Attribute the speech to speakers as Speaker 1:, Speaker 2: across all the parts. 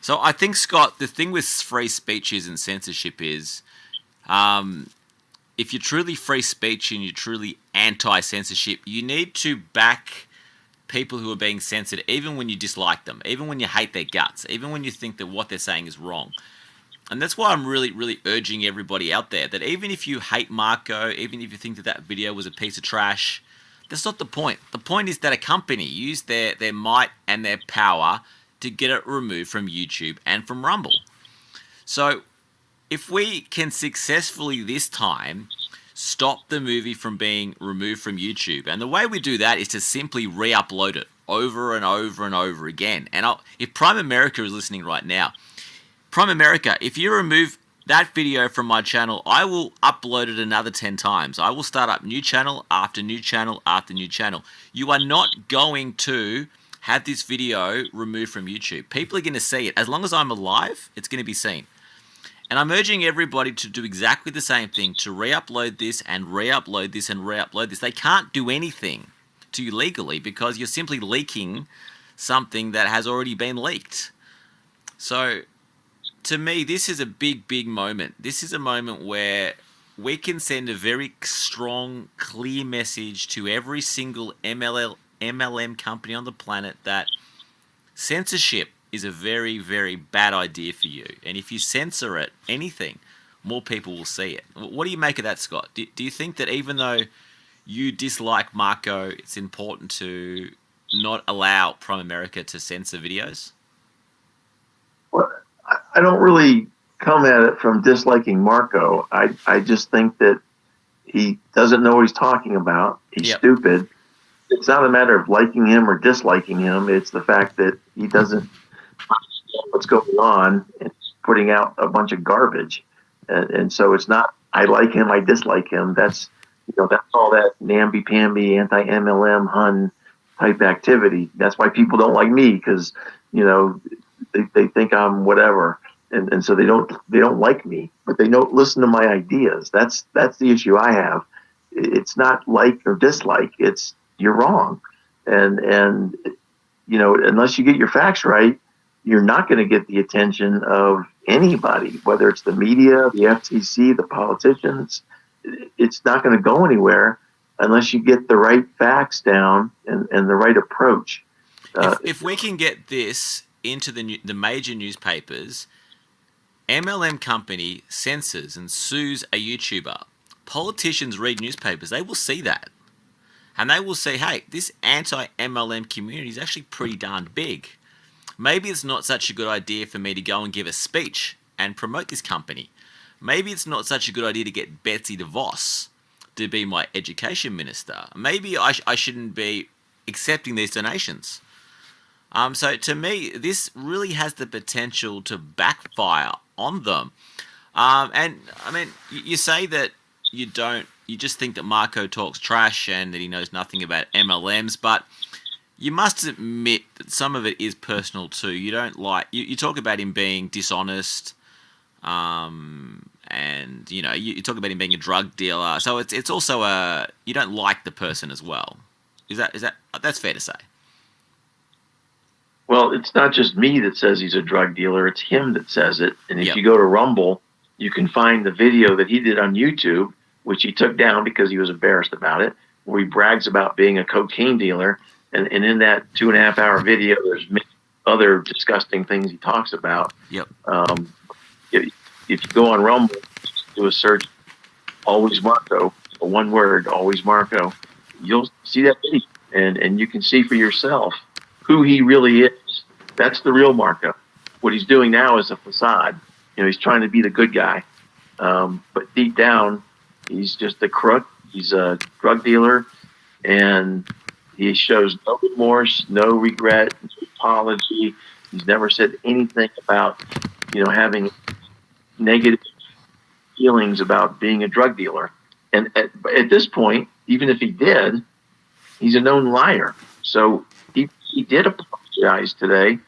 Speaker 1: So I think, Scott, the thing with free speech and censorship is, if you're truly free speech and you're truly anti-censorship, you need to back people who are being censored, even when you dislike them, even when you hate their guts, even when you think that what they're saying is wrong. And that's why I'm really, really urging everybody out there that even if you hate Marco, even if you think that that video was a piece of trash, that's not the point. The point is that a company used their might and their power to get it removed from YouTube and from Rumble. So if we can successfully this time stop the movie from being removed from YouTube, and the way we do that is to simply re-upload it over and over and over again. And if Primerica is listening right now, Primerica, if you remove that video from my channel, I will upload it another 10 times. I will start up new channel after new channel after new channel. You are not going to have this video removed from YouTube. People are going to see it. As long as I'm alive, it's going to be seen. And I'm urging everybody to do exactly the same thing, to re-upload this and re-upload this and re-upload this. They can't do anything to you legally because you're simply leaking something that has already been leaked. So to me, this is a big, big moment. This is a moment where we can send a very strong, clear message to every single MLM company on the planet that censorship is a very, very bad idea for you. And if you censor it, anything, more people will see it. What do you make of that, Scott? Do you think that even though you dislike Marco, it's important to not allow Primerica to censor videos?
Speaker 2: Well, I don't really come at it from disliking Marco. I just think that he doesn't know what he's talking about. He's stupid. It's not a matter of liking him or disliking him. It's the fact that he doesn't understand what's going on and putting out a bunch of garbage. And so it's not, I like him, I dislike him. That's all that namby-pamby, anti-MLM, Hun type activity. That's why people don't like me, because, they think I'm whatever. And so they don't like me, but they don't listen to my ideas. That's the issue I have. It's not like or dislike. It's, you're wrong. And unless you get your facts right, you're not going to get the attention of anybody, whether it's the media, the FTC, the politicians. It's not going to go anywhere unless you get the right facts down and the right approach.
Speaker 1: If we can get this into the major newspapers, MLM company censors and sues a YouTuber, politicians read newspapers, they will see that. And they will say, hey, this anti-MLM community is actually pretty darn big. Maybe it's not such a good idea for me to go and give a speech and promote this company. Maybe it's not such a good idea to get Betsy DeVos to be my education minister. Maybe I shouldn't be accepting these donations. So to me, this really has the potential to backfire on them. And I mean, you say that you just think that Marco talks trash and that he knows nothing about MLMs, but you must admit that some of it is personal too. You don't like, you talk about him being dishonest, and you talk about him being a drug dealer. So it's also you don't like the person as well. That's fair to say?
Speaker 2: Well, it's not just me that says he's a drug dealer. It's him that says it. And if you go to Rumble, you can find the video that he did on YouTube, which he took down because he was embarrassed about it, where he brags about being a cocaine dealer. And in that 2.5-hour video, there's many other disgusting things he talks about.
Speaker 1: Yep.
Speaker 2: If you go on Rumble, do a search, Always Marco, one word, Always Marco, you'll see that video, and you can see for yourself who he really is. That's the real Marco. What he's doing now is a facade. He's trying to be the good guy. But deep down, he's just a crook. He's a drug dealer, and he shows no remorse, no regret, no apology. He's never said anything about, having negative feelings about being a drug dealer. And at this point, even if he did, he's a known liar. So he did apologize today.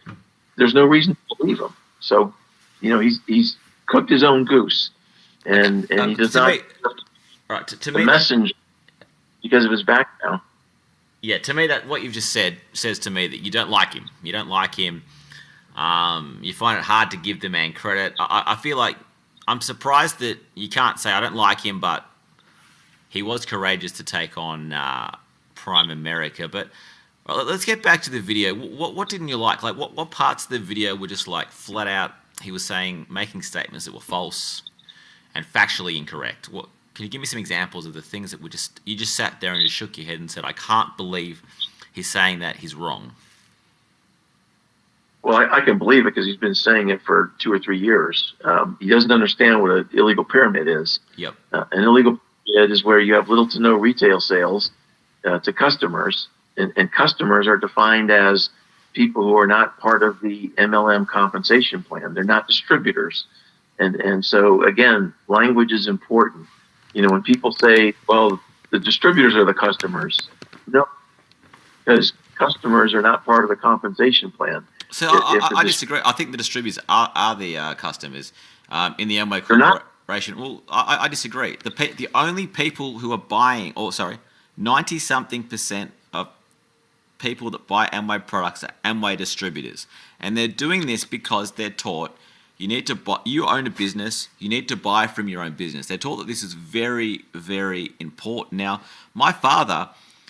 Speaker 2: There's no reason to believe him. So, he's cooked his own goose, and he does not.
Speaker 1: Right, to
Speaker 2: the
Speaker 1: me,
Speaker 2: messenger because of his background.
Speaker 1: Yeah, to me, that what you've just said says to me that you don't like him. You don't like him You find it hard to give the man credit. I feel like I'm surprised that you can't say I don't like him, but he was courageous to take on Primerica. But well, let's get back to the video. What didn't you like? Like what parts of the video were just like flat out? He was saying, making statements that were false and factually incorrect. What can you give me some examples of the things that were just you just sat there and just shook your head and said, I can't believe he's saying that, he's wrong.
Speaker 2: Well, I can believe it because he's been saying it for 2 or 3 years. He doesn't understand what an illegal pyramid is.
Speaker 1: Yep.
Speaker 2: An illegal pyramid is where you have little to no retail sales to customers, and customers are defined as people who are not part of the MLM compensation plan. They're not distributors. And so, again, language is important. You know, when people say, well, the distributors are the customers, no, because customers are not part of the compensation plan.
Speaker 1: So I disagree. I think the distributors are the customers in the Amway Corporation. Well, I disagree. The only people who are buying, 90-something% of people that buy Amway products are Amway distributors, and they're doing this because they're taught you need to buy. You own a business. You need to buy from your own business. They're taught that this is very, very important. Now, my father,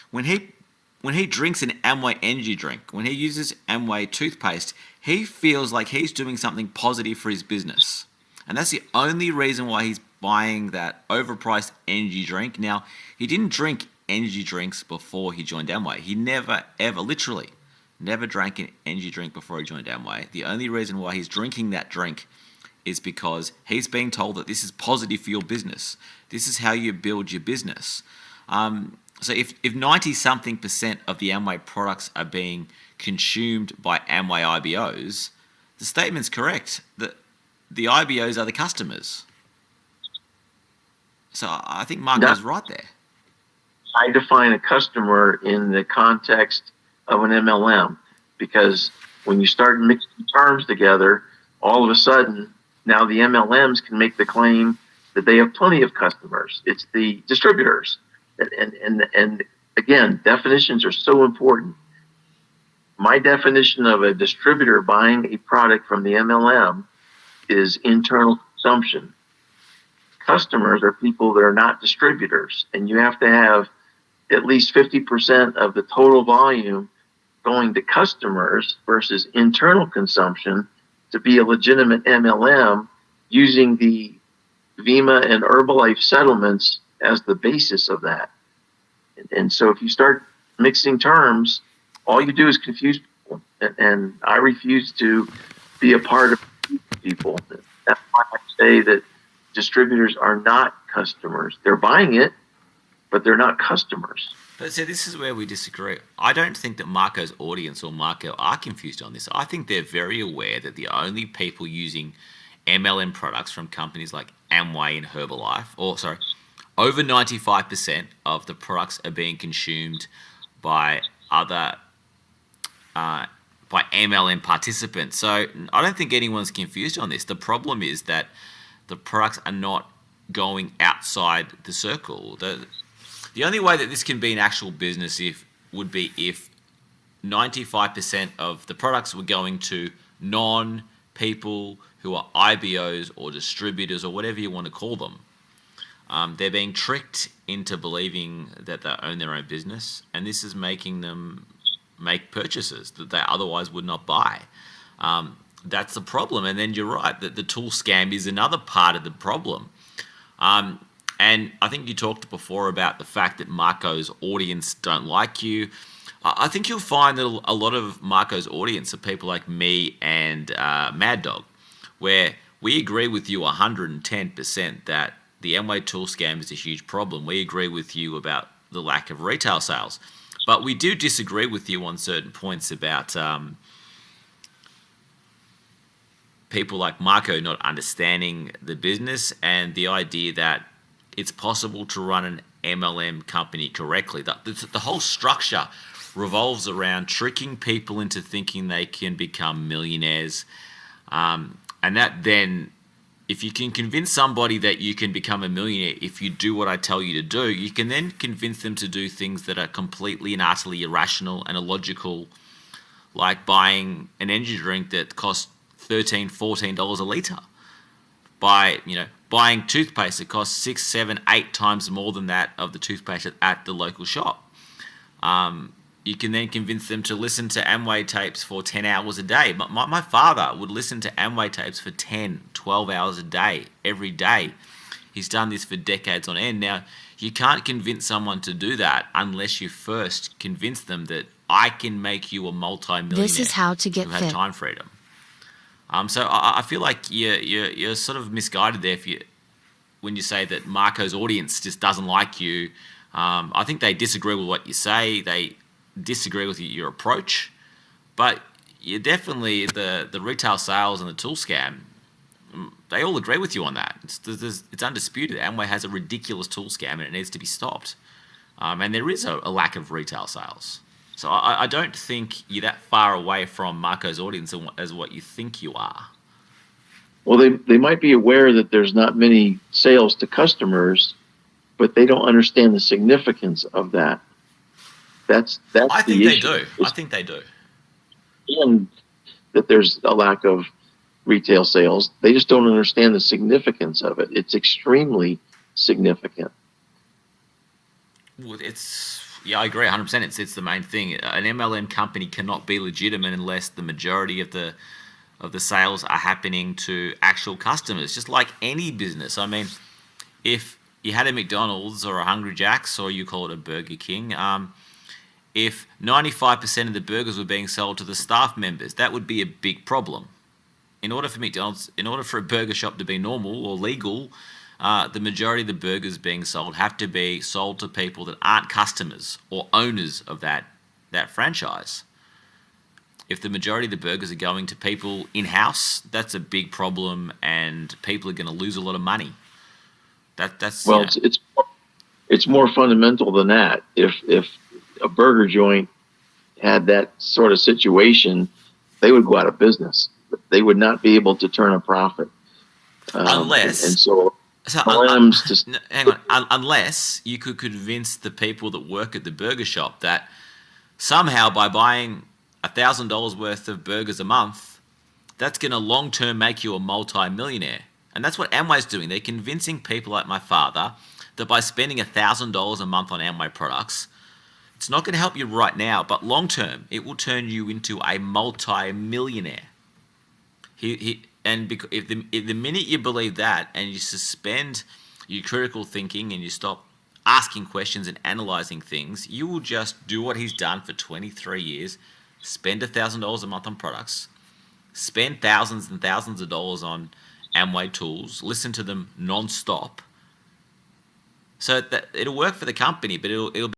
Speaker 1: when he drinks an Amway energy drink, when he uses Amway toothpaste, he feels like he's doing something positive for his business. And that's the only reason why he's buying that overpriced energy drink. Now, he didn't drink energy drinks before he joined Amway. He never, ever, literally, never drank an energy drink before he joined Amway. The only reason why he's drinking that drink is because he's being told that this is positive for your business. This is how you build your business. So if 90-something% of the Amway products are being consumed by Amway IBOs, the statement's correct. The IBOs are the customers. So I think Marco's right there.
Speaker 2: I define a customer in the context of an MLM, because when you start mixing terms together, all of a sudden, now the MLMs can make the claim that they have plenty of customers. It's the distributors. And again, definitions are so important. My definition of a distributor buying a product from the MLM is internal consumption. Customers are people that are not distributors, and you have to have at least 50% of the total volume going to customers versus internal consumption to be a legitimate MLM, using the Vima and Herbalife settlements as the basis of that. And so if you start mixing terms, all you do is confuse people. And I refuse to be a part of people. That's why I say that distributors are not customers. They're buying it, but they're not customers.
Speaker 1: But see, this is where we disagree. I don't think that Marco's audience or Marco are confused on this. I think they're very aware that the only people using MLM products from companies like Amway and Herbalife, over 95% of the products are being consumed by other by MLM participants. So I don't think anyone's confused on this. The problem is that the products are not going outside the circle. The only way that this can be an actual business would be if 95% of the products were going to non-people who are IBOs or distributors or whatever you want to call them. They're being tricked into believing that they own their own business, and this is making them make purchases that they otherwise would not buy. That's the problem. And then you're right, that the tool scam is another part of the problem. And I think you talked before about the fact that Marco's audience don't like you. I think you'll find that a lot of Marco's audience are people like me and Mad Dog, where we agree with you 110% that the Amway Tool Scam is a huge problem. We agree with you about the lack of retail sales. But we do disagree with you on certain points about people like Marco not understanding the business and the idea that it's possible to run an MLM company correctly. The whole structure revolves around tricking people into thinking they can become millionaires. And that then, if you can convince somebody that you can become a millionaire if you do what I tell you to do, you can then convince them to do things that are completely and utterly irrational and illogical, like buying an energy drink that costs $13, $14 a litre. Buying toothpaste that costs 6, 7, 8 times more than that of the toothpaste at the local shop. You can then convince them to listen to Amway tapes for 10 hours a day. My father would listen to Amway tapes for 10, 12 hours a day, every day. He's done this for decades on end. Now, you can't convince someone to do that unless you first convince them that I can make you a multi-millionaire.
Speaker 3: This is how to get
Speaker 1: who have
Speaker 3: fit.
Speaker 1: time freedom. So I feel like you're sort of misguided there when you say that Marco's audience just doesn't like you. I think they disagree with what you say. They disagree with your approach, but you definitely the retail sales and the tool scam. They all agree with you on that. It's undisputed. Amway has a ridiculous tool scam and it needs to be stopped. And there is a lack of retail sales. So I don't think you're that far away from Marco's audience as what you think you are.
Speaker 2: Well, they might be aware that there's not many sales to customers, but they don't understand the significance of that. That's
Speaker 1: I
Speaker 2: the
Speaker 1: think they
Speaker 2: issue.
Speaker 1: do. I think they do.
Speaker 2: And that there's a lack of retail sales. They just don't understand the significance of it. It's extremely significant.
Speaker 1: Well, I agree 100%. It's the main thing. An MLM company cannot be legitimate unless the majority of the sales are happening to actual customers, just like any business. I mean, if you had a McDonald's or a Hungry Jack's, or you call it a Burger King, if 95% of the burgers were being sold to the staff members, that would be a big problem. In order for a burger shop to be normal or legal, the majority of the burgers being sold have to be sold to people that aren't customers or owners of that franchise. If the majority of the burgers are going to people in-house, that's a big problem, and people are going to lose a lot of money.
Speaker 2: It's more fundamental than that. If a burger joint had that sort of situation, they would go out of business. They would not be able to turn a profit.
Speaker 1: Unless you could convince the people that work at the burger shop that somehow by buying $1,000 worth of burgers a month, that's going to long-term make you a multi-millionaire. And that's what Amway's doing. They're convincing people like my father that by spending $1,000 a month on Amway products, it's not going to help you right now, but long-term, it will turn you into a multi-millionaire. If the minute you believe that and you suspend your critical thinking and you stop asking questions and analyzing things, you will just do what he's done for 23 years, spend $1,000 a month on products, spend thousands and thousands of dollars on Amway tools, listen to them non-stop. So that it'll work for the company, but it'll